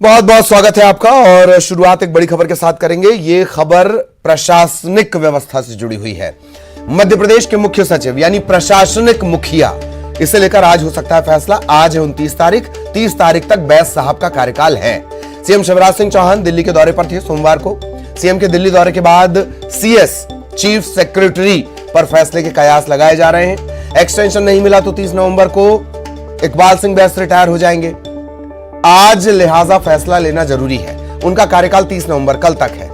बहुत बहुत स्वागत है आपका। और शुरुआत एक बड़ी खबर के साथ करेंगे। ये खबर प्रशासनिक व्यवस्था से जुड़ी हुई है। मध्य प्रदेश के मुख्य सचिव यानी प्रशासनिक मुखिया, इसे लेकर आज हो सकता है फैसला। आज है 29 तारीख, 30 तारीख तक बैस साहब का कार्यकाल है। सीएम शिवराज सिंह चौहान दिल्ली के दौरे पर थे सोमवार को। सीएम के दिल्ली दौरे के बाद सीएस चीफ सेक्रेटरी पर फैसले के कयास लगाए जा रहे हैं। एक्सटेंशन नहीं मिला तो 30 नवंबर को इकबाल सिंह बैस रिटायर हो जाएंगे। आज लिहाजा फैसला लेना जरूरी है। उनका कार्यकाल 30 नवंबर कल तक है।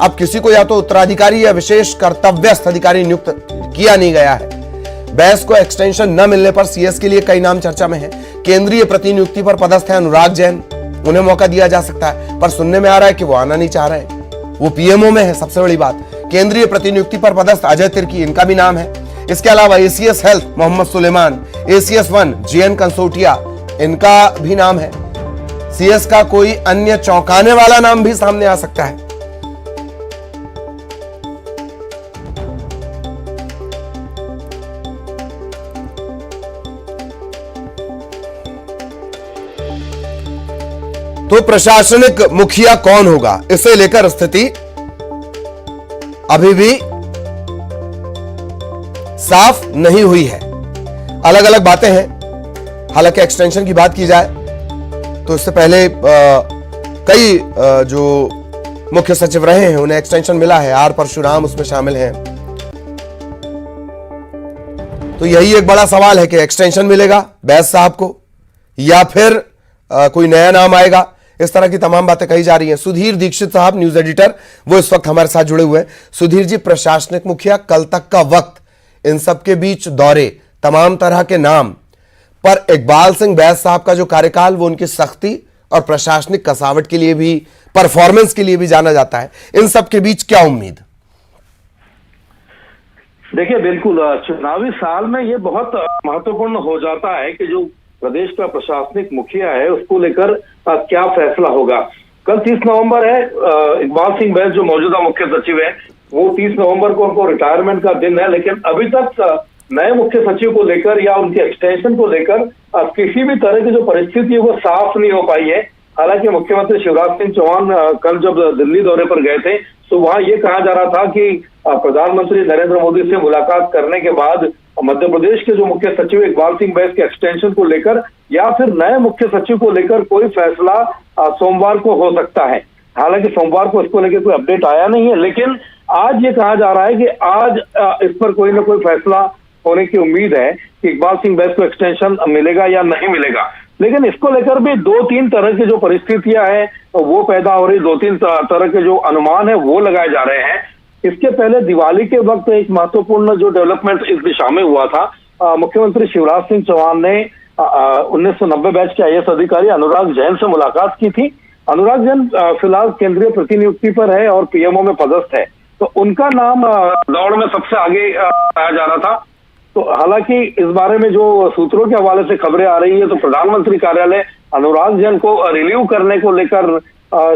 अब किसी को या तो उत्तराधिकारी या विशेष कर्तव्यस्थ अधिकारी नियुक्त किया नहीं गया है। बैस को एक्सटेंशन न मिलने पर सीएस के लिए कई नाम चर्चा में हैं। केंद्रीय प्रतिनियुक्ति पर पदस्थ है अनुराग जैन, उन्हें मौका दिया जा सकता है, पर सुनने में आ रहा है कि वो आना नहीं चाह रहे हैं। वो पीएमओ में है। सबसे बड़ी बात, केंद्रीय प्रतिनियुक्ति पर पदस्थ अजय तिर्की, इनका भी नाम है। इसके अलावा ACS health Mohammed Suleman, ACS 1 GN Kansotia, इनका भी नाम है। सीएस का कोई अन्य चौंकाने वाला नाम भी सामने आ सकता है। तो प्रशासनिक मुखिया कौन होगा, इसे लेकर स्थिति अभी भी साफ नहीं हुई है। अलग अलग बातें हैं। हालांकि एक्सटेंशन की बात की जाए तो इससे पहले कई जो मुख्य सचिव रहे हैं उन्हें एक्सटेंशन मिला है। आर परशुराम उसमें शामिल हैं। तो यही एक बड़ा सवाल है कि एक्सटेंशन मिलेगा बैस साहब को या फिर कोई नया नाम आएगा। इस तरह की तमाम बातें कही जा रही हैं। सुधीर दीक्षित साहब न्यूज एडिटर, वो इस वक्त हमारे साथ जुड़े हुए हैं। सुधीर जी, प्रशासनिक मुखिया, कल तक का वक्त, इन सबके बीच दौरे, तमाम तरह के नाम, पर इकबाल सिंह बैस साहब का जो कार्यकाल वो उनकी सख्ती और प्रशासनिक कसावट के लिए भी, परफॉर्मेंस के लिए भी जाना जाता है। इन सब के बीच क्या उम्मीद? देखिए, बिल्कुल चुनावी साल में ये बहुत महत्वपूर्ण हो जाता है कि जो प्रदेश का प्रशासनिक मुखिया है उसको लेकर क्या फैसला होगा। कल 30 नवंबर है। इकबाल सिंह बैस जो मौजूदा मुख्य सचिव है वो 30 नवंबर को उनको रिटायरमेंट का दिन है, लेकिन अभी तक नए मुख्य सचिव को लेकर या उनके एक्सटेंशन को लेकर किसी भी तरह की जो परिस्थिति है वो साफ नहीं हो पाई है। हालांकि मुख्यमंत्री शिवराज सिंह चौहान कल जब दिल्ली दौरे पर गए थे तो वहां ये कहा जा रहा था कि प्रधानमंत्री नरेंद्र मोदी से मुलाकात करने के बाद मध्य प्रदेश के जो मुख्य सचिव इकबाल सिंह बैस के एक्सटेंशन को लेकर या फिर नए मुख्य सचिव को लेकर कोई फैसला सोमवार को हो सकता है। हालांकि सोमवार को इसको लेकर कोई अपडेट आया नहीं है, लेकिन आज ये कहा जा रहा है कि आज इस पर कोई ना कोई फैसला होने की उम्मीद है कि इकबाल सिंह बैस को एक्सटेंशन मिलेगा या नहीं मिलेगा। लेकिन इसको लेकर भी 2-3 तरह की जो परिस्थितियां हैं वो पैदा हो रही, 2-3 तरह के जो अनुमान है वो लगाए जा रहे हैं। इसके पहले दिवाली के वक्त एक महत्वपूर्ण जो डेवलपमेंट इस दिशा में हुआ था, मुख्यमंत्री शिवराज सिंह चौहान ने 1990 बैच के आईएएस अधिकारी अनुराग जैन से मुलाकात की थी। अनुराग जैन फिलहाल केंद्रीय प्रतिनियुक्ति पर है और पीएमओ में पदस्थ है, तो उनका नाम दौड़ में सबसे आगे आया जा रहा था। तो हालांकि इस बारे में जो सूत्रों के हवाले से खबरें आ रही है तो प्रधानमंत्री कार्यालय अनुराग जैन को रिलीव करने को लेकर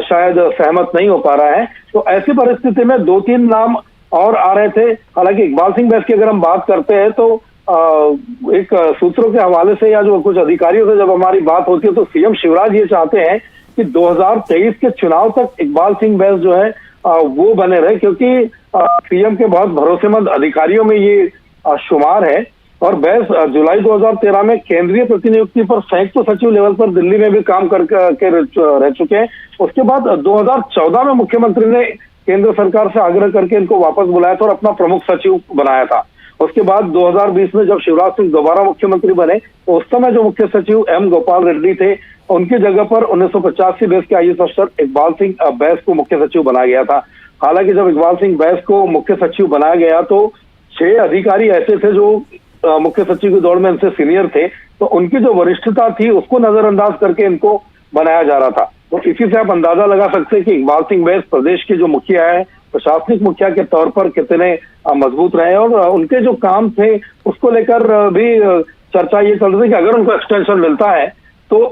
शायद सहमत नहीं हो पा रहा है। तो ऐसी परिस्थिति में 2-3 नाम और आ रहे थे। हालांकि इकबाल सिंह बैस की अगर हम बात करते हैं तो एक सूत्रों के हवाले से या जो कुछ अधिकारियों से जब हमारी बात होती है तो सीएम शिवराज ये चाहते हैं कि 2023 के चुनाव तक इकबाल सिंह बैस जो है वो बने रहे, क्योंकि सीएम के बहुत भरोसेमंद अधिकारियों में ये शुमार है। और बैस जुलाई 2013 में केंद्रीय प्रतिनियुक्ति पर संयुक्त सचिव लेवल पर दिल्ली में भी काम करके रह चुके हैं। उसके बाद 2014 में मुख्यमंत्री ने केंद्र सरकार से आग्रह करके इनको वापस बुलाया था और अपना प्रमुख सचिव बनाया था। उसके बाद 2020 में जब शिवराज सिंह दोबारा मुख्यमंत्री बने तो उस समय जो मुख्य सचिव एम गोपाल रेड्डी थे उनकी जगह पर 1985 बैच के आईएएस अफसर इकबाल सिंह बैस को मुख्य सचिव बनाया गया था। हालांकि जब इकबाल सिंह बैस को मुख्य सचिव बनाया गया तो 6 अधिकारी ऐसे थे जो मुख्य सचिव की दौड़ में इनसे सीनियर थे, तो उनकी जो वरिष्ठता थी उसको नजरअंदाज करके इनको बनाया जा रहा था। तो इसी से आप अंदाजा लगा सकते हैं कि इकबाल सिंह बैस प्रदेश के जो मुखिया है, प्रशासनिक मुखिया के तौर पर कितने मजबूत रहे और उनके जो काम थे उसको लेकर भी चर्चा ये चल रही है कि अगर उनको एक्सटेंशन मिलता है तो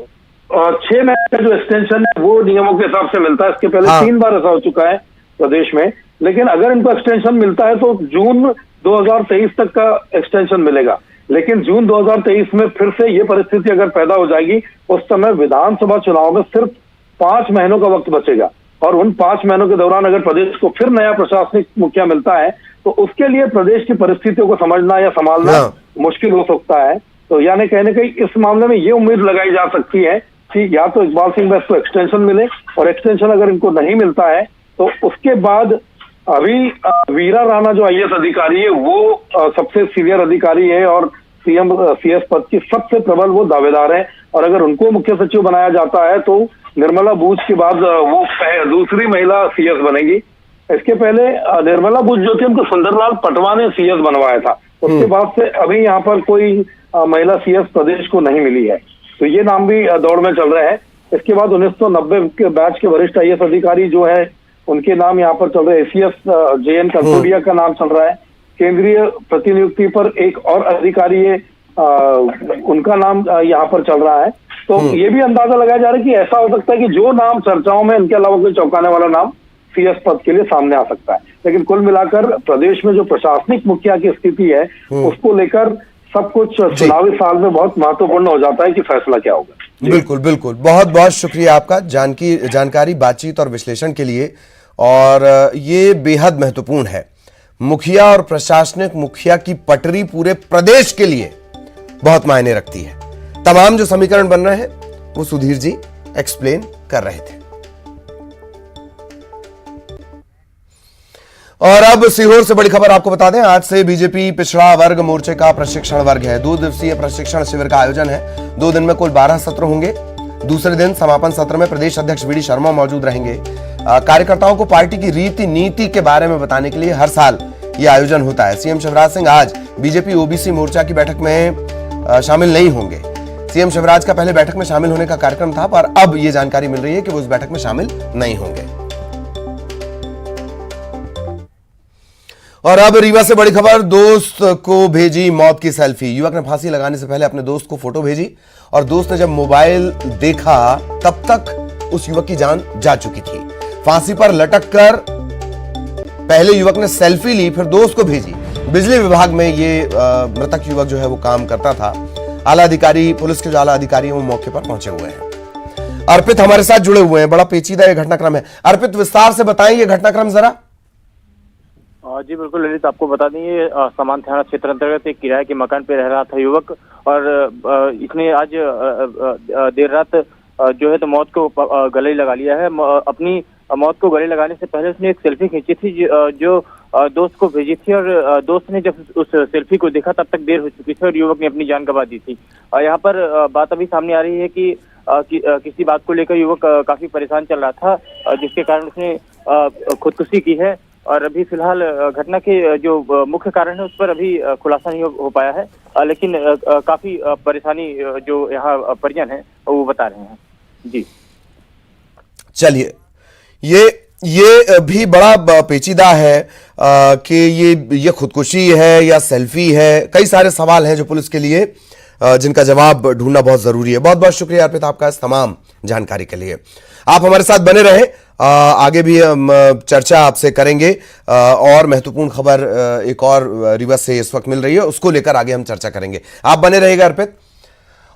6 महीने का जो एक्सटेंशन है वो नियमों के हिसाब से मिलता है। इसके पहले 3 बार ऐसा हो चुका है प्रदेश में, लेकिन अगर इनको एक्सटेंशन मिलता है तो जून 2023 तक का एक्सटेंशन मिलेगा। लेकिन जून 2023 में फिर से ये परिस्थिति अगर पैदा हो जाएगी, उस समय विधानसभा चुनाव में सिर्फ 5 महीनों का वक्त बचेगा, और उन 5 महीनों के दौरान अगर प्रदेश को फिर नया प्रशासनिक मुखिया मिलता है तो उसके लिए प्रदेश की परिस्थितियों को समझना या संभालना मुश्किल हो सकता है। तो यानी कहने कहीं इस मामले में ये उम्मीद लगाई जा सकती है कि या तो इकबाल सिंह बैस को एक्सटेंशन मिले, और एक्सटेंशन अगर इनको नहीं मिलता है तो उसके बाद अभी वीरा राणा जो IAS अधिकारी है वो सबसे सीनियर अधिकारी है और CM CS पद की सबसे प्रबल वो दावेदार है, और अगर उनको मुख्य सचिव बनाया जाता है तो निर्मला बूच के बाद वो दूसरी महिला CS बनेगी। इसके पहले निर्मला बूच जो थी उनको सुंदरलाल पटवा ने CS बनवाया था, उसके बाद से अभी यहाँ पर कोई महिला CS प्रदेश को नहीं मिली है, तो ये नाम भी दौड़ में चल रहा है। इसके बाद 1990 के बैच के वरिष्ठ IAS अधिकारी जो है उनके नाम यहाँ पर चल रहे हैं। ACS JN कटोरिया का नाम चल रहा है। केंद्रीय प्रतिनियुक्ति पर एक और अधिकारी है, उनका नाम यहाँ पर चल रहा है। तो ये भी अंदाजा लगाया जा रहा है कि ऐसा हो सकता है कि जो नाम चर्चाओं में इनके अलावा कोई चौंकाने वाला नाम CS पद के लिए सामने आ सकता है। लेकिन कुल मिलाकर प्रदेश में जो प्रशासनिक मुखिया की स्थिति है उसको लेकर सब कुछ चुनावी साल में बहुत महत्वपूर्ण हो जाता है कि फैसला क्या होगा। बिल्कुल बिल्कुल, बहुत बहुत शुक्रिया आपका जानकारी, बातचीत और विश्लेषण के लिए। और ये बेहद महत्वपूर्ण है। मुखिया और प्रशासनिक मुखिया की पटरी पूरे प्रदेश के लिए बहुत मायने रखती है। तमाम जो समीकरण बन रहे हैं वो सुधीर जी एक्सप्लेन कर रहे थे। और अब सीहोर से बड़ी खबर आपको बता दें, आज से बीजेपी पिछड़ा वर्ग मोर्चे का प्रशिक्षण वर्ग है। 2 दिवसीय प्रशिक्षण शिविर का आयोजन है। 2 दिन में कुल 12 सत्र होंगे। दूसरे दिन समापन सत्र में प्रदेश अध्यक्ष VD शर्मा मौजूद रहेंगे। कार्यकर्ताओं को पार्टी की रीति नीति के बारे में बताने के लिए हर साल यह आयोजन होता है। CM शिवराज सिंह आज बीजेपी OBC मोर्चा की बैठक में शामिल नहीं होंगे। CM शिवराज का पहले बैठक में शामिल होने का कार्यक्रम था, पर अब यह जानकारी मिल रही है कि वो इस बैठक में शामिल नहीं होंगे। और अब रीवा से बड़ी खबर, दोस्त को भेजी मौत की सेल्फी। युवक ने फांसी लगाने से पहले अपने दोस्त को फोटो भेजी और दोस्त ने जब मोबाइल देखा तब तक उस युवक की जान जा चुकी थी। फांसी पर लटक कर पहले युवक ने सेल्फी ली, फिर दोस्त को भेजी। बिजली विभाग में ये मृतक युवक जो है वो काम करता था। आला अधिकारी, पुलिस के जो आला अधिकारी वो मौके पर पहुंचे हुए हैं। अर्पित हमारे साथ जुड़े हुए हैं। बड़ा पेचीदा ये घटनाक्रम है। अर्पित, विस्तार से बताएं ये घटनाक्रम जरा। जी बिल्कुल ललित, आपको बता दें ये समान थाना क्षेत्र अंतर्गत एक किराए के मकान पे रह रहा था युवक, और इसने आज देर रात जो है तो मौत को गले लगा लिया है। अपनी मौत को गले लगाने से पहले उसने एक सेल्फी खींची थी जो दोस्त को भेजी थी, और दोस्त ने जब उस सेल्फी को देखा तब तक देर हो चुकी थी और युवक ने अपनी जान गंवा दी थी। यहाँ पर बात अभी सामने आ रही है कि किसी बात को लेकर युवक काफी परेशान चल रहा था, जिसके कारण उसने खुदकुशी की है। और अभी फिलहाल घटना के जो मुख्य कारण है उस पर अभी खुलासा नहीं हो पाया है, लेकिन काफी परेशानी जो यहाँ परिजन है वो बता रहे हैं। जी चलिए, ये भी बड़ा पेचीदा है कि ये खुदकुशी है या सेल्फी है। कई सारे सवाल हैं जो पुलिस के लिए जिनका जवाब ढूंढना बहुत जरूरी है। बहुत बहुत शुक्रिया अर्पित आपका इस तमाम जानकारी के लिए। आप हमारे साथ बने रहे, आगे भी हम चर्चा आपसे करेंगे। और महत्वपूर्ण खबर एक और रीवा से इस वक्त मिल रही है, उसको लेकर आगे हम चर्चा करेंगे। आप बने रहिएगा अर्पित।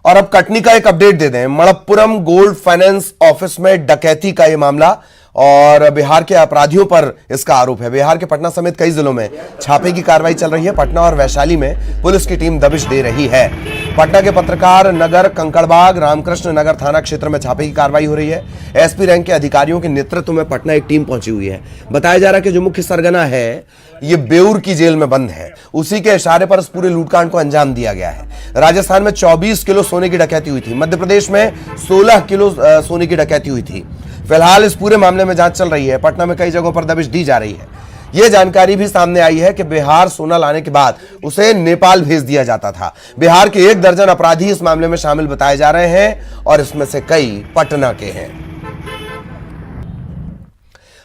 और अब कटनी का एक अपडेट दे दें। मणप्पुरम गोल्ड फाइनेंस ऑफिस में डकैती का यह मामला और बिहार के अपराधियों पर इसका आरोप है। बिहार के पटना समेत कई जिलों में छापे की कार्रवाई चल रही है। पटना और वैशाली में पुलिस की टीम दबिश दे रही है। पटना के पत्रकार नगर, कंकड़बाग, रामकृष्ण नगर थाना क्षेत्र में छापे की कार्रवाई हो रही है। एसपी रैंक के अधिकारियों के नेतृत्व में पटना एक टीम पहुंची हुई है। बताया जा रहा है कि जो मुख्य सरगना है ये बेउर की जेल में बंद है। उसी के इशारे पर इस पूरे लूटकांड को अंजाम दिया गया है। राजस्थान में 24 किलो सोने की डकैती हुई थी। मध्य प्रदेश में 16 किलो सोने की डकैती हुई थी। फिलहाल इस पूरे मामले में जांच चल रही है। पटना में कई जगहों पर दबिश दी जा रही है। यह जानकारी भी सामने आई है कि बिहार सोना लाने के बाद उसे नेपाल भेज दिया जाता था। बिहार के 1 दर्जन अपराधी इस मामले में शामिल बताए जा रहे हैं और इसमें से कई पटना के हैं।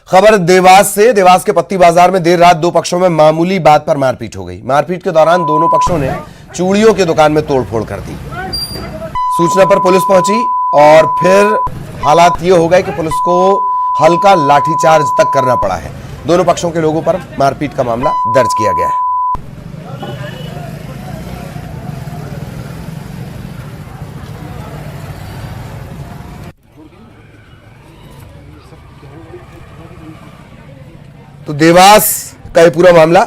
खबर देवास से। देवास के पत्ती बाजार में देर रात 2 पक्षों में मामूली बात पर मारपीट हो गई। मारपीट के दौरान दोनों पक्षों ने चूड़ियों की दुकान में तोड़फोड़ कर दी। सूचना पर पुलिस पहुंची और फिर हालात ये हो गए कि पुलिस को हल्का लाठीचार्ज तक करना पड़ा है। दोनों पक्षों के लोगों पर मारपीट का मामला दर्ज किया गया है। तो देवास का ये पूरा मामला,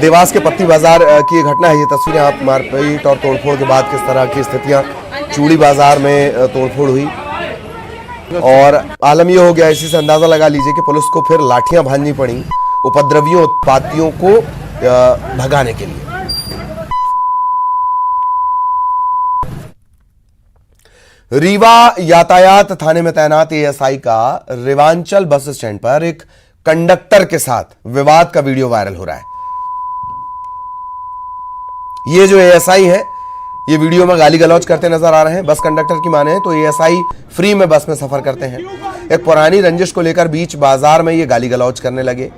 देवास के पत्ती बाजार की ये घटना है। ये तस्वीरें आप मारपीट और तोड़फोड़ के बाद किस तरह की स्थितियां चूड़ी बाजार में तोड़फोड़ हुई, और आलम ये हो गया, इसी से अंदाजा लगा लीजिए कि पुलिस को फिर लाठियां भांजनी पड़ी उपद्रवियों उत्पातियों को भगाने के लिए। रीवा यातायात थाने में तैनात एएसआई का रेवांचल बस स्टैंड पर एक कंडक्टर के साथ विवाद का वीडियो वायरल हो रहा है। ये जो एएसआई है, ये वीडियो में गाली गलौज करते नजर आ रहे हैं। बस कंडक्टर की माने तो एएसआई फ्री में बस में सफर करते हैं। एक पुरानी रंजिश को लेकर बीच बाजार में ये गाली गलौज करने लगे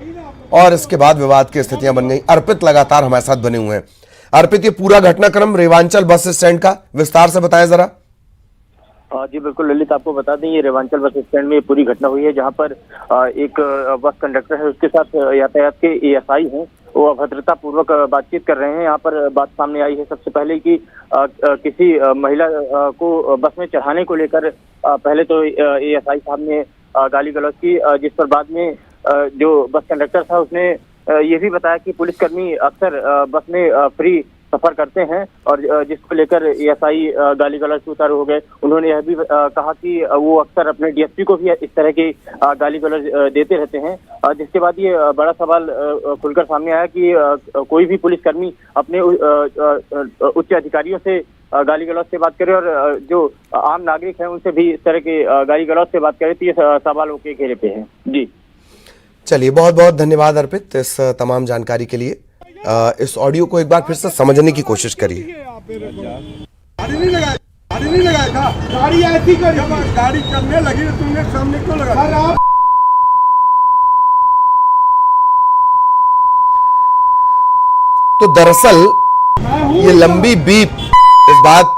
और इसके बाद विवाद की स्थितियां बन गई। अर्पित लगातार हमारे साथ बने हुए हैं। अर्पित, ये पूरा घटनाक्रम रेवांचल बस स्टैंड का विस्तार से बताएं जरा। जी बिल्कुल ललित, आपको बता दें ये रेवांचल बस स्टैंड में पूरी घटना हुई है, जहां पर एक बस कंडक्टर है, उसके साथ यातायात के एएसआई हैं, वो अभद्रता पूर्वक बातचीत कर रहे हैं। यहाँ पर बात सामने आई है सबसे पहले कि किसी महिला को बस में चढ़ाने को लेकर पहले तो एएसआई साहब ने गाली गलौज की, जिस पर बाद में जो बस कंडक्टर था उसने ये भी बताया कि पुलिसकर्मी अक्सर बस में फ्री सफर करते हैं, और जिसको लेकर एएसआई गाली गलौज से उतारू हो गए। उन्होंने यह भी कहा कि वो अक्सर अपने डीएसपी को भी इस तरह की गाली गलौज देते रहते हैं, जिसके बाद ये बड़ा सवाल खुलकर सामने आया कि कोई भी पुलिसकर्मी अपने उच्च अधिकारियों से गाली गलौज से बात करे और जो आम नागरिक हैं उनसे भी इस तरह के गाली गलौज से बात करे, तो ये सवालों के घेरे पे है। जी चलिए, बहुत बहुत धन्यवाद अर्पित इस तमाम जानकारी के लिए। इस ऑडियो को एक बार फिर से समझने की कोशिश करिए। गाड़ी नहीं लगाया था, गाड़ी ऐसी करी, गाड़ी चलने लगी तो तुमने सामने क्यों लगा? तो दरअसल ये लंबी बीप इस बात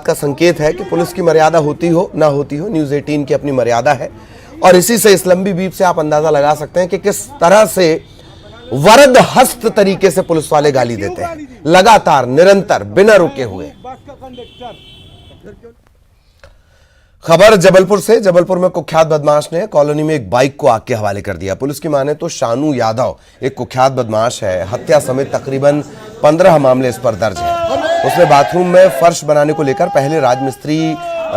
का संकेत है कि पुलिस की मर्यादा होती हो ना होती हो, न्यूज़ 18 की अपनी मर्यादा है, और इसी से इस लंबी बीप से आप अंदाजा लगा सकते हैं कि किस तरह से वरद हस्त तरीके से पुलिस वाले गाली देते हैं, लगातार निरंतर बिना रुके हुए। खबर जबलपुर से। जबलपुर में कुख्यात बदमाश ने कॉलोनी में एक बाइक को आग के हवाले कर दिया। पुलिस की माने तो शानू यादव एक कुख्यात बदमाश है। हत्या समेत तकरीबन 15 मामले इस पर दर्ज हैं। उसने बाथरूम में फर्श बनाने को लेकर पहले राजमिस्त्री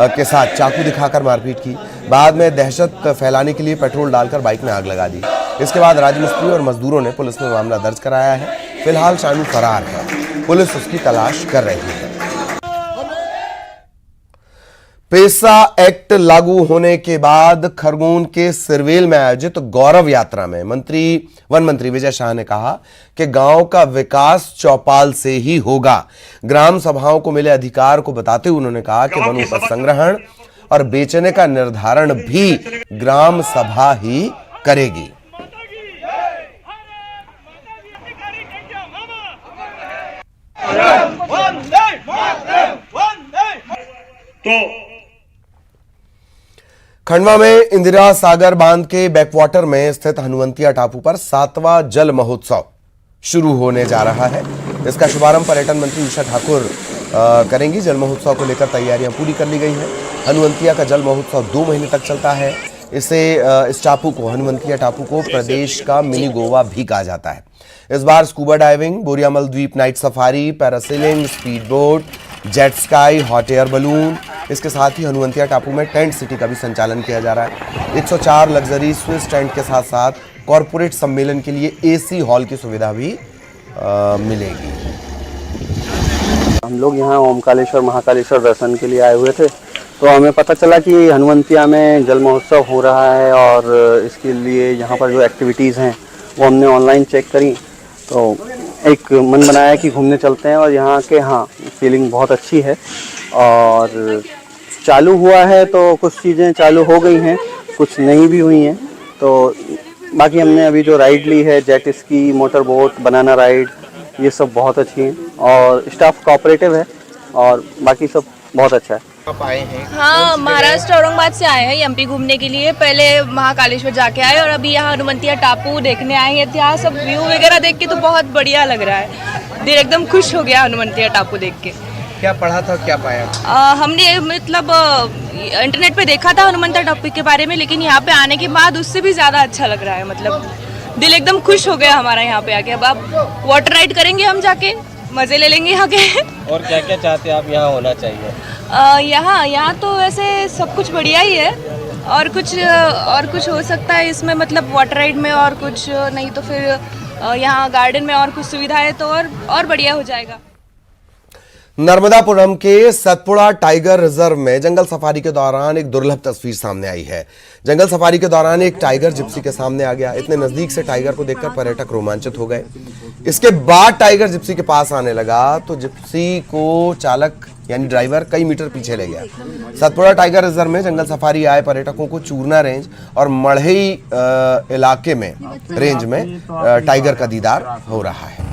के साथ चाकू दिखाकर मारपीट की, बाद में दहशत फैलाने के लिए पेट्रोल डालकर बाइक में आग लगा दी। इसके बाद राजमिस्त्री और मजदूरों ने पुलिस में मामला दर्ज कराया है। फिलहाल शानू फरार है, पुलिस उसकी तलाश कर रही है। पेसा एक्ट लागू होने के बाद खरगोन के सिरवेल में आयोजित गौरव यात्रा में वन मंत्री विजय शाह ने कहा कि गांव का विकास चौपाल से ही होगा। ग्राम सभाओं को मिले अधिकार को बताते हुए उन्होंने कहा कि वनों का संग्रहण और बेचने का निर्धारण भी ग्राम सभा ही करेगी। खंडवा में इंदिरा सागर बांध के बैकवाटर में स्थित हनुवंतिया टापू पर 7वां जल महोत्सव शुरू होने जा रहा है। इसका शुभारंभ पर्यटन मंत्री उषा ठाकुर करेंगी। जल महोत्सव को लेकर तैयारियां पूरी कर ली गई हैं। हनुवंतिया का जल महोत्सव 2 महीने तक चलता है। इस टापू को, हनुवंतिया टापू को प्रदेश का मिनी गोवा भी कहा जाता है। इस बार स्कूबा डाइविंग, बोरियामल द्वीप night safari, parasailing, speed boat, jet ski, hot air balloon, इसके साथ ही हनुवंतिया टापू में टेंट सिटी का भी संचालन किया जा रहा है। 104 लग्जरी स्विस टेंट के साथ साथ कॉरपोरेट सम्मेलन के लिए एसी हॉल की सुविधा भी मिलेगी। हम लोग यहाँ ओमकालेश्वर महाकालेश्वर दर्शन के लिए आए हुए थे, तो हमें पता चला कि हनुवंतिया में जल महोत्सव हो रहा है, और इसके लिए यहाँ पर जो एक्टिविटीज़ हैं वो हमने ऑनलाइन चेक करी, तो एक मन बनाया कि घूमने चलते हैं। और यहाँ के फीलिंग बहुत अच्छी है, और चालू हुआ है तो कुछ चीज़ें चालू हो गई हैं, कुछ नहीं भी हुई हैं। तो बाकी हमने अभी जो राइड ली है, jet ski, motor boat, banana ride, ये सब बहुत अच्छी हैं, और स्टाफ कोऑपरेटिव है, और बाकी सब बहुत अच्छा है। आप आए हैं? हाँ, महाराष्ट्र औरंगाबाद से आए हैं एमपी घूमने के लिए। पहले महाकालेश्वर जाके आए और अभी यहाँ हनुवंतिया टापू देखने आए हैं। यहाँ सब व्यू वगैरह देख के तो बहुत बढ़िया लग रहा है, दिल एकदम खुश हो गया हनुवंतिया टापू देख के। क्या पढ़ा था, क्या पाया? हमने मतलब इंटरनेट पे देखा था हनुमंता टॉपिक के बारे में, लेकिन यहाँ पे आने के बाद उससे भी ज़्यादा अच्छा लग रहा है। मतलब दिल एकदम खुश हो गया हमारा यहाँ पे आके। अब वाटर राइड करेंगे हम जाके, मज़े ले लेंगे यहाँ के। और क्या क्या चाहते हैं आप यहाँ होना चाहिए? यहाँ तो वैसे सब कुछ बढ़िया ही है, और कुछ हो सकता है इसमें, मतलब वाटर राइड में, और कुछ नहीं तो फिर यहाँ गार्डन में और कुछ सुविधा है तो और बढ़िया हो जाएगा। नर्मदापुरम के सतपुड़ा टाइगर रिजर्व में जंगल सफारी के दौरान एक दुर्लभ तस्वीर सामने आई है। जंगल सफारी के दौरान एक टाइगर जिप्सी के सामने आ गया। इतने नजदीक से टाइगर को देखकर पर्यटक रोमांचित हो गए। इसके बाद टाइगर जिप्सी के पास आने लगा तो जिप्सी को चालक यानी ड्राइवर कई मीटर पीछे ले गया। सतपुड़ा टाइगर रिजर्व में जंगल सफारी आए पर्यटकों को चूरना रेंज और मढ़ई इलाके में रेंज में टाइगर का दीदार हो रहा है।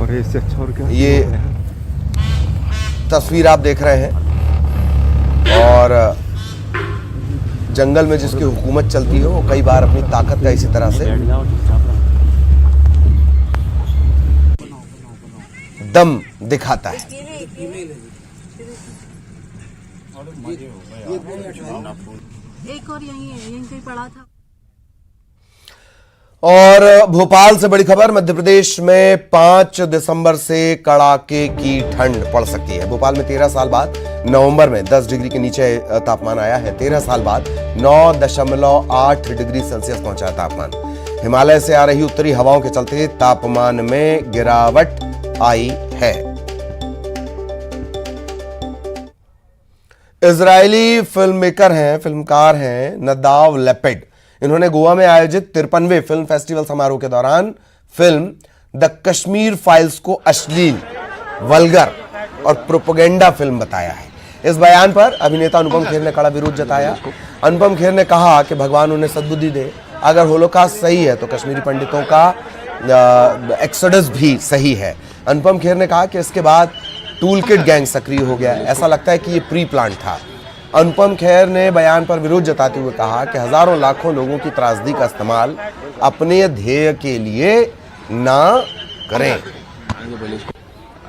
और इससे अच्छा और क्या? ये तस्वीर आप देख रहे हैं, और जंगल में जिसकी हुकूमत चलती है वो कई बार अपनी ताकत का इसी तरह से दम दिखाता है। एक और यहीं कहीं पड़ा था। और भोपाल से बड़ी खबर, मध्य प्रदेश में 5 दिसंबर से कड़ाके की ठंड पड़ सकती है। भोपाल में 13 साल बाद नवंबर में 10 डिग्री के नीचे तापमान आया है। 13 साल बाद 9.8 डिग्री सेल्सियस पहुंचा तापमान। हिमालय से आ रही उत्तरी हवाओं के चलते तापमान में गिरावट आई है। इजरायली फिल्मकार हैं नदाव लेपिड। इन्होंने गोवा में आयोजित 53वें फिल्म फेस्टिवल समारोह के दौरान फिल्म द कश्मीर फाइल्स को अश्लील, वल्गर और प्रोपेगेंडा फिल्म बताया है। इस बयान पर अभिनेता अनुपम खेर ने कड़ा विरोध जताया। अनुपम खेर ने कहा कि भगवान उन्हें सद्बुद्धि दे। अगर होलोकॉस्ट सही है तो कश्मीरी पंडितों का एक्सोडस भी सही है। अनुपम खेर ने कहा कि इसके बाद टूल किट गैंग सक्रिय हो गया। ऐसा लगता है कि ये प्री प्लान था। अनुपम खेर ने बयान पर विरोध जताते हुए कहा कि हजारों लाखों लोगों की त्रासदी का इस्तेमाल अपने ध्येय के लिए ना करें।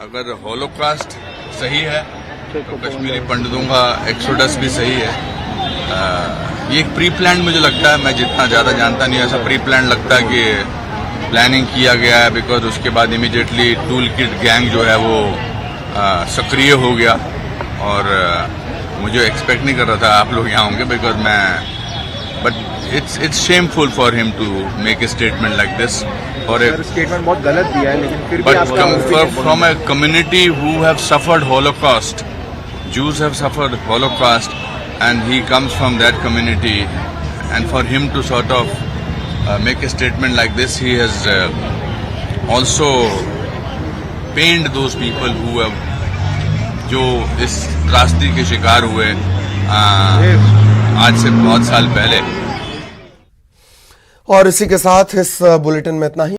अगर हॉलोकॉस्ट सही है तो कश्मीरी पंडितों का एक्सोडस भी सही है। ये एक प्री प्लान मुझे लगता है, मैं जितना ज़्यादा जानता नहीं, ऐसा प्री प्लान लगता है कि प्लानिंग किया गया है। बिकॉज उसके बाद इमीडिएटली टूल किट गैंग जो है वो सक्रिय हो गया, और मुझे एक्सपेक्ट नहीं कर रहा था आप लोग यहाँ होंगे, because but it's shameful for him to make a statement like this. और स्टेटमेंट बहुत गलत दिया है, लेकिन फिर but from a community who have suffered Holocaust, Jews have suffered Holocaust, and he comes from that community, and for him to sort of make a statement like this, he has also pained those people who have जो इस त्रासदी के शिकार हुए आज से बहुत साल पहले। और इसी के साथ इस बुलेटिन में इतना ही।